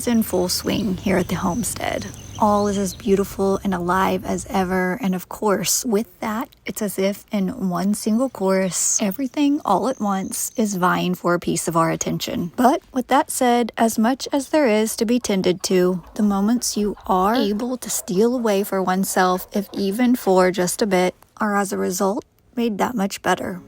in full swing here at the homestead. All is as beautiful and alive as ever, and of course, with that, it's as if in one single chorus, everything all at once is vying for a piece of our attention. But with that said, as much as there is to be tended to, the moments you are able to steal away for oneself, if even for just a bit, are as a result made that much better.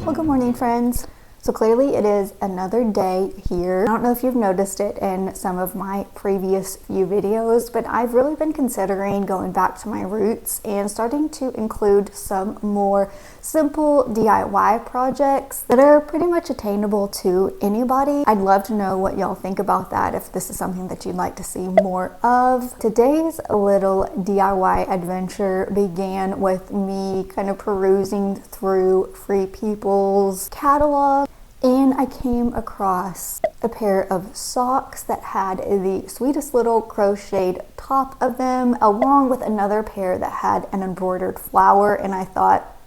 Good morning, friends. So clearly it is another day here. I don't know if you've noticed it in some of my previous few videos, but I've really been considering going back to my roots and starting to include some more simple DIY projects that are pretty much attainable to anybody. I'd love to know what y'all think about that, if this is something that you'd like to see more of. Today's little DIY adventure began with me kind of perusing through Free People's catalog, and I came across a pair of socks that had the sweetest little crocheted top of them, along with another pair that had an embroidered flower, and I thought,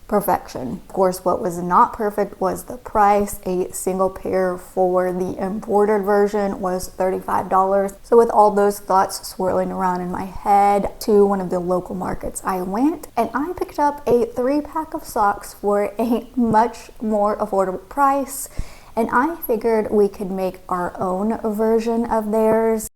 perfection. Of course, what was not perfect was the price. A single pair for the embroidered version was $35. So with all those thoughts swirling around in my head, to one of the local markets I went, and I picked up a 3-pack of socks for a much more affordable price, and I figured we could make our own version of theirs.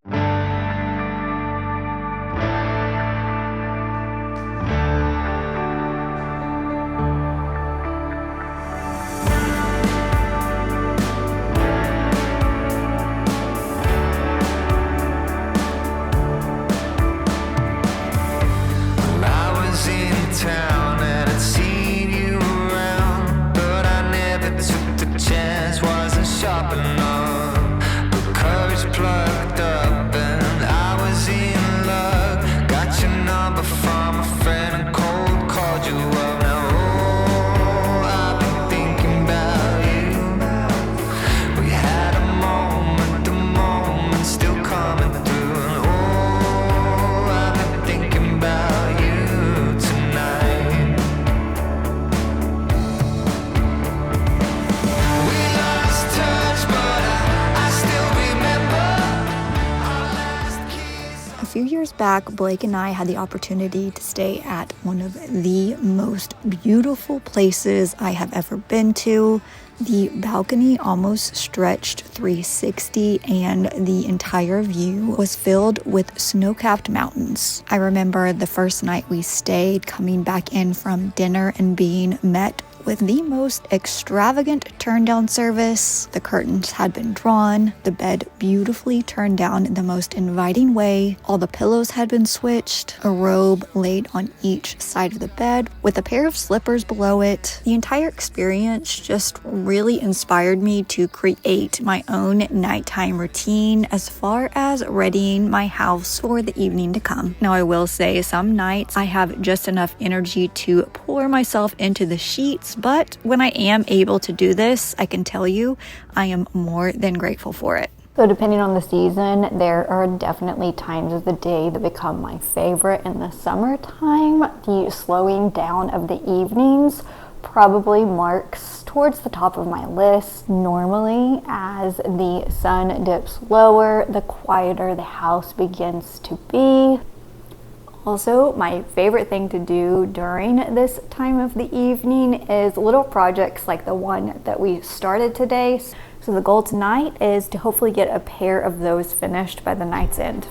A few years back, Blake and I had the opportunity to stay at one of the most beautiful places I have ever been to. The balcony almost stretched 360, and the entire view was filled with snow-capped mountains. I remember the first night we stayed, coming back in from dinner and being met with the most extravagant turn-down service. The curtains had been drawn, the bed beautifully turned down in the most inviting way, all the pillows had been switched, a robe laid on each side of the bed with a pair of slippers below it. The entire experience just really inspired me to create my own nighttime routine as far as readying my house for the evening to come. Now, I will say some nights I have just enough energy to pour myself into the sheets, but when I am able to do this, I can tell you I am more than grateful for it. So depending on the season, there are definitely times of the day that become my favorite. In the summertime, the slowing down of the evenings probably marks towards the top of my list. Normally, as the sun dips lower, the quieter the house begins to be. Also, my favorite thing to do during this time of the evening is little projects like the one that we started today. So the goal tonight is to hopefully get a pair of those finished by the night's end.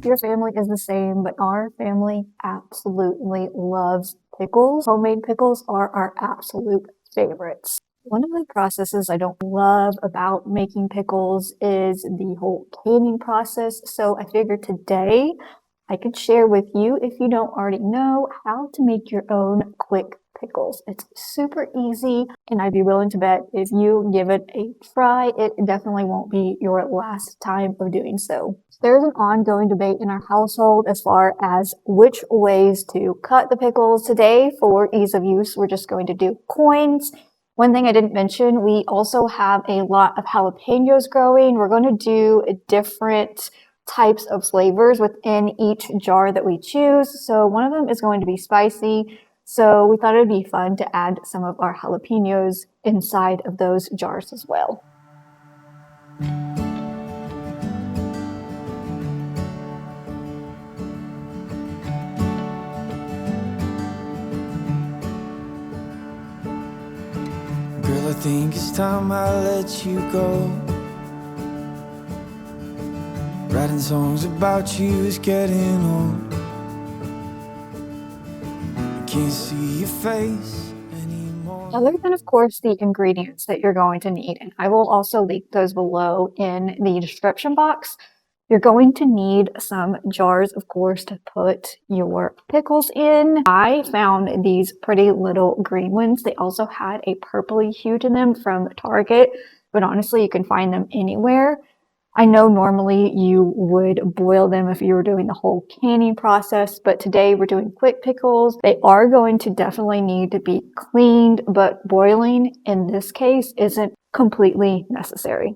your family is the same, but our family absolutely loves pickles. Homemade pickles are our absolute favorites. One of the processes I don't love about making pickles is the whole canning process. So I figured today I could share with you, if you don't already know, how to make your own quick pickles. It's super easy, and I'd be willing to bet if you give it a try, it definitely won't be your last time of doing so. There's an ongoing debate in our household as far as which ways to cut the pickles. Today, for ease of use, we're just going to do coins. One thing I didn't mention, we also have a lot of jalapenos growing. We're going to do different types of flavors within each jar that we choose. So one of them is going to be spicy. So we thought it would be fun to add some of our jalapenos inside of those jars as well. Girl, I think it's time I let you go. Writing songs about you is getting old. I can't see your face anymore. Other than, of course, the ingredients that you're going to need, and I will also link those below in the description box, you're going to need some jars, of course, to put your pickles in. I found these pretty little green ones. They also had a purpley hue to them from Target, but honestly, you can find them anywhere. I know normally you would boil them if you were doing the whole canning process, but today we're doing quick pickles. They are going to definitely need to be cleaned, but boiling in this case isn't completely necessary.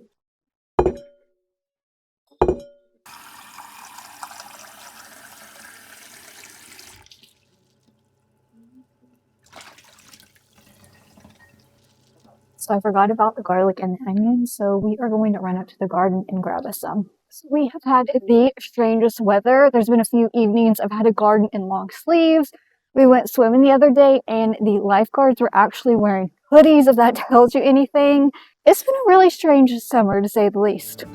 So I forgot about the garlic and the onion, so we are going to run up to the garden and grab us some. So we have had the strangest weather. There's been a few evenings I've had a garden in long sleeves. We went swimming the other day and the lifeguards were actually wearing hoodies, if that tells you anything. It's been a really strange summer, to say the least.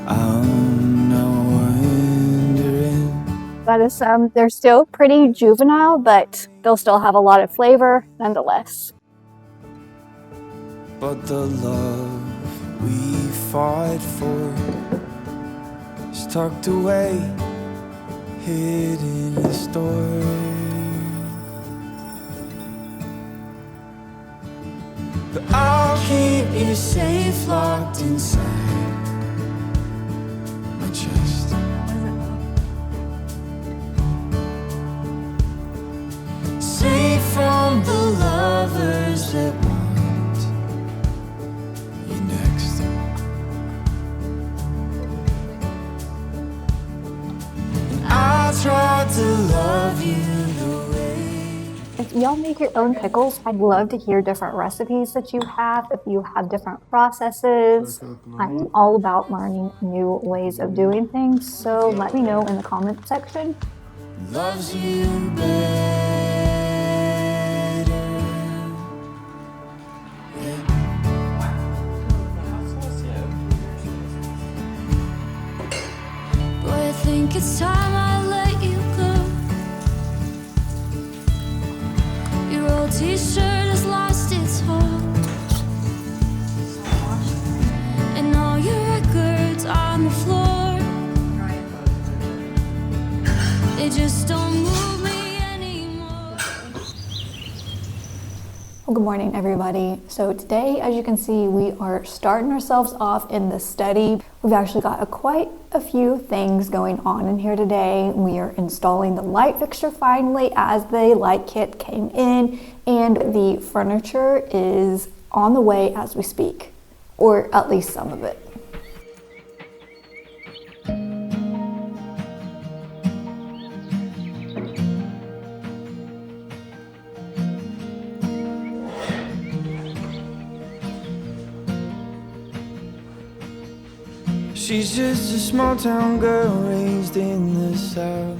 I'm now wondering. That is they're still pretty juvenile, but they'll still have a lot of flavor nonetheless. But the love we fought for is tucked away, hid in a store. But I'll keep you safe, locked inside my chest. Safe from the lovers that want you next. And I try to love you the way. If y'all make your own pickles, I'd love to hear different recipes that you have, if you have different processes. I'm all about learning new ways of doing things, so let me know in the comment section. Loves you better. Boy, I think it's time I let you go. Your old t-shirt has lost its hold, and all your records on the floor, they just don't move me anymore. Well, good morning, everybody. So today, as you can see, we are starting ourselves off in the study. We've actually got quite a few things going on in here today. We are installing the light fixture finally, as the light kit came in, and the furniture is on the way as we speak, or at least some of it. She's just a small town girl raised in the South,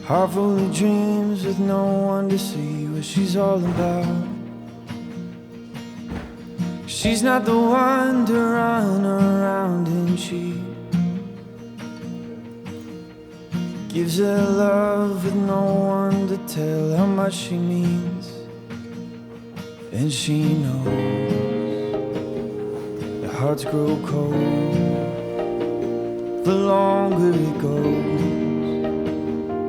heart full of dreams with no one to see what she's all about. she's not the one to run around and cheat. Gives her love with no one to tell how much she means. And she knows that hearts grow cold the longer it goes,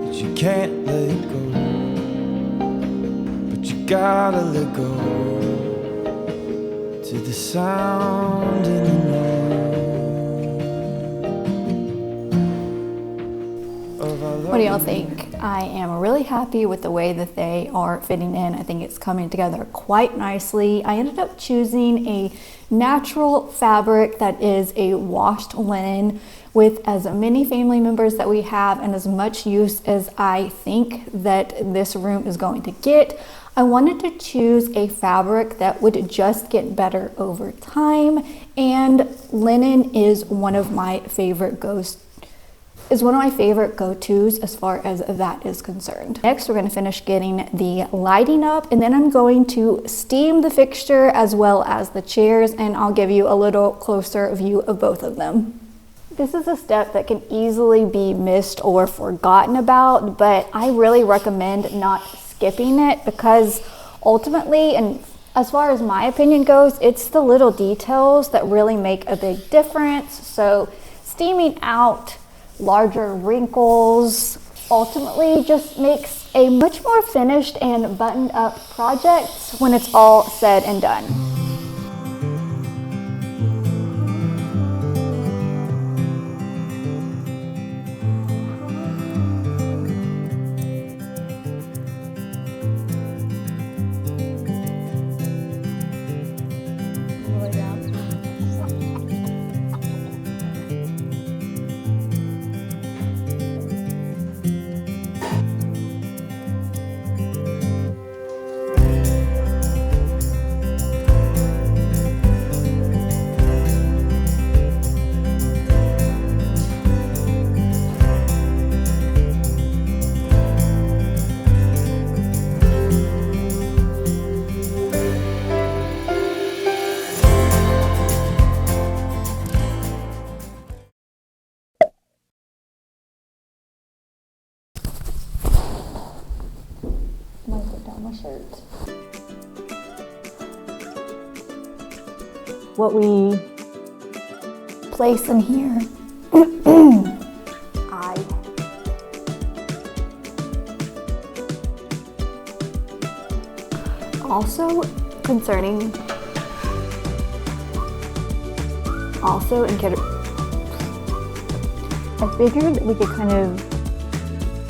that you can't let it go, but you gotta let go to the sound in the noise of our love. What do y'all think? I am really happy with the way that they are fitting in. I think it's coming together quite nicely. I ended up choosing a natural fabric that is a washed linen with as many family members that we have and as much use as I think that this room is going to get. I wanted to choose a fabric that would just get better over time, and linen is one of my favorite go-tos as far as that is concerned. Next, we're going to finish getting the lighting up, and then I'm going to steam the fixture as well as the chairs, and I'll give you a little closer view of both of them. This is a step that can easily be missed or forgotten about, but I really recommend not skipping it, because ultimately, and as far as my opinion goes, it's the little details that really make a big difference. So steaming out larger wrinkles ultimately just makes a much more finished and buttoned up project when it's all said and done. Shirt. What we place in here, also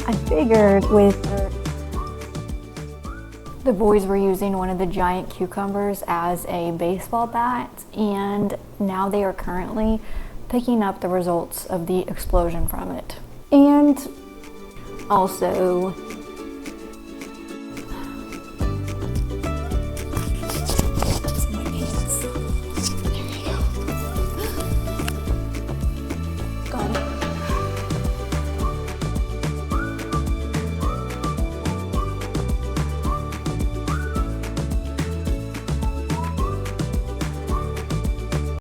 I figured with the boys were using one of the giant cucumbers as a baseball bat, and now they are currently picking up the results of the explosion from it. And also